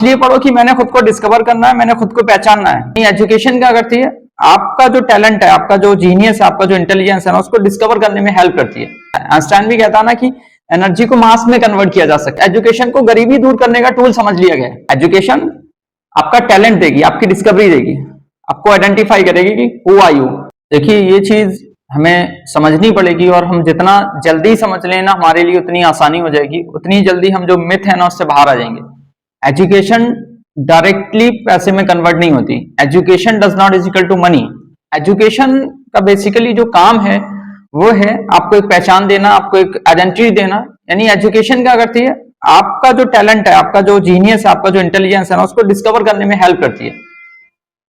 इसलिए पढ़ो कि मैंने खुद को डिस्कवर करना है, मैंने खुद को पहचानना है। एजुकेशन क्या करती है, आपका जो टैलेंट है, आपका जो जीनियस है, आपका जो इंटेलिजेंस है ना, उसको डिस्कवर करने में हेल्प करती है। आइंस्टाइन भी कहता ना कि एनर्जी को मास में कन्वर्ट किया जा सकता है। एजुकेशन को गरीबी दूर करने का टूल समझ लिया गया है। एजुकेशन आपका टैलेंट देगी, आपकी डिस्कवरी देगी, आपको आइडेंटिफाई करेगी कि हु आर यू। देखिए ये चीज हमें समझनी पड़ेगी और हम जितना जल्दी समझ लें ना, हमारे लिए उतनी आसानी हो जाएगी, उतनी जल्दी हम जो मिथ है ना उससे बाहर आ जाएंगे। एजुकेशन डायरेक्टली पैसे में कन्वर्ट नहीं होती। Education does not is equal to money. Education का बेसिकली जो काम है वो है आपको एक पहचान देना, आपको एक आइडेंटिटी देना। यानी एजुकेशन क्या करती है, आपका जो टैलेंट है, आपका जो जीनियस है, आपका जो इंटेलिजेंस है ना, उसको डिस्कवर करने में हेल्प करती है।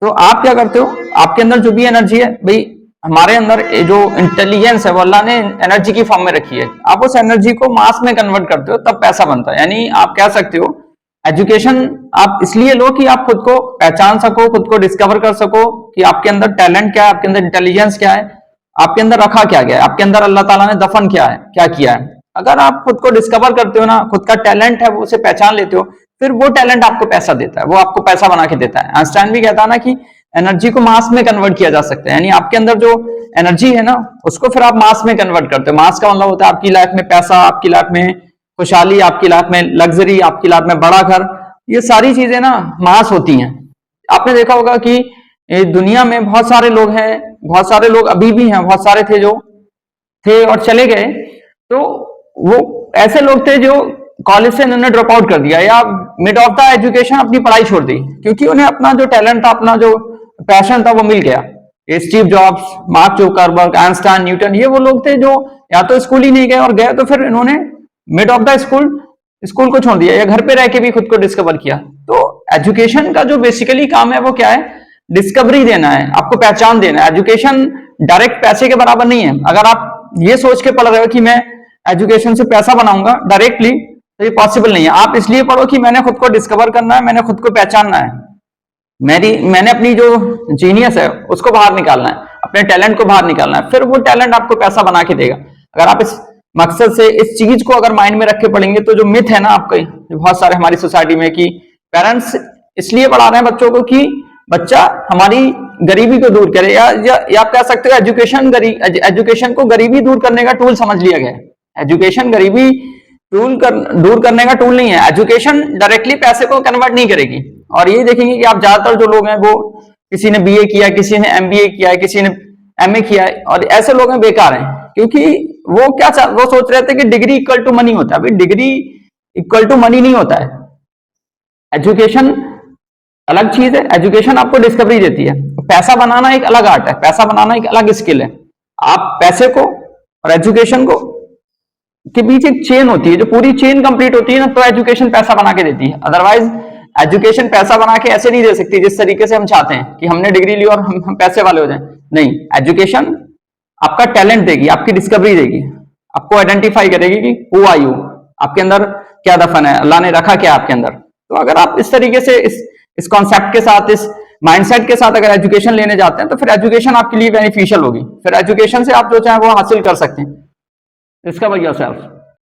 तो आप क्या करते हो, आपके अंदर जो भी एनर्जी है, भाई हमारे अंदर जो इंटेलिजेंस है वो अल्लाह ने एनर्जी की फॉर्म में रखी है। आप उस एनर्जी को मास में कन्वर्ट करते हो, तब पैसा बनता है। यानी आप कह सकते हो एजुकेशन आप इसलिए लो कि आप खुद को पहचान सको, खुद को डिस्कवर कर सको कि आपके अंदर टैलेंट क्या है, आपके अंदर इंटेलिजेंस क्या है, आपके अंदर रखा क्या गया है, आपके अंदर अल्लाह ताला ने दफन क्या है, क्या किया है। अगर आप खुद को डिस्कवर करते हो ना, खुद का टैलेंट है वो उसे पहचान लेते हो, फिर वो टैलेंट आपको पैसा देता है, वो आपको पैसा बना के देता है। आइंस्टाइन भी कहता है ना कि एनर्जी को मास में कन्वर्ट किया जा सकता है। यानी आपके अंदर जो एनर्जी है ना, उसको फिर आप मास में कन्वर्ट करते हो। मास का मतलब होता है आपकी लाइफ में पैसा, आपकी लाइफ में खुशहाली, आपकी लाइफ में लग्जरी, आपकी लाइफ में बड़ा घर, ये सारी चीजें ना मास होती हैं। आपने देखा होगा कि दुनिया में बहुत सारे लोग हैं, बहुत सारे लोग अभी भी हैं, बहुत सारे थे जो थे और चले गए। तो वो ऐसे लोग थे जो कॉलेज से उन्होंने ड्रॉप आउट कर दिया या मिड ऑफ द एजुकेशन अपनी पढ़ाई छोड़ दी, क्योंकि उन्हें अपना जो टैलेंट था, अपना जो पैशन था वो मिल गया। Steve jobs, mark Zuckerberg, Einstein, Newton, ये वो लोग थे जो या तो स्कूल ही नहीं गए और गए तो फिर इन्होंने मिड ऑफ द स्कूल को छोड़ दिया या घर पे रह के भी खुद को डिस्कवर किया। तो एजुकेशन का जो बेसिकली काम है वो क्या है, डिस्कवरी देना है, आपको पहचान देना है। एजुकेशन डायरेक्ट पैसे के बराबर नहीं है। अगर आप ये सोच के पढ़ रहे हो कि मैं एजुकेशन से पैसा बनाऊंगा डायरेक्टली, तो ये पॉसिबल नहीं है। आप इसलिए पढ़ो कि मैंने खुद को डिस्कवर करना है, मैंने खुद को पहचानना है, मैंने अपनी जो जीनियस है उसको बाहर निकालना है, अपने टैलेंट को बाहर निकालना है, फिर वो टैलेंट आपको पैसा बना के देगा। अगर आप इस मकसद से इस चीज को अगर माइंड में रख के पढ़ेंगे, तो जो मिथ है ना आपके बहुत सारे हमारी सोसाइटी में कि पेरेंट्स इसलिए पढ़ा रहे हैं बच्चों को कि बच्चा हमारी गरीबी को दूर करे, या आप कह सकते हो एजुकेशन को गरीबी दूर करने का टूल समझ लिया गया है। एजुकेशन गरीबी दूर करने का टूल नहीं है। एजुकेशन डायरेक्टली पैसे को कन्वर्ट नहीं करेगी। और ये देखेंगे कि आप ज्यादातर जो लोग हैं वो किसी ने बीए किया, किसी ने एमबीए किया है, किसी ने एमए किया है, और ऐसे लोग हैं बेकार हैं, क्योंकि वो वो सोच रहे थे कि डिग्री इक्वल टू मनी होता है। अभी डिग्री इक्वल टू मनी नहीं होता है। एजुकेशन अलग चीज है। एजुकेशन आपको डिस्कवरी देती है। पैसा बनाना एक अलग आर्ट है, पैसा बनाना एक अलग स्किल है। आप पैसे को और एजुकेशन को के बीच एक चेन होती है, जो पूरी चेन कंप्लीट होती है ना, तो एजुकेशन पैसा बना के देती है। अदरवाइज एजुकेशन पैसा बना के ऐसे नहीं दे सकती जिस तरीके से हम चाहते हैं कि हमने डिग्री ली और हम पैसे वाले हो जाएं। नहीं, एजुकेशन आपका टैलेंट देगी, आपकी डिस्कवरी देगी, आपको आइडेंटिफाई करेगी कि हु आर यू, आपके अंदर क्या दफन है, अल्लाह ने रखा क्या आपके अंदर। तो अगर आप इस तरीके से इस कॉन्सेप्ट के साथ, इस माइंडसेट के साथ अगर एजुकेशन लेने जाते हैं, तो फिर एजुकेशन आपके लिए बेनिफिशियल होगी। फिर एजुकेशन से आप जो चाहें वो हासिल कर सकते हैं। Discover yourself.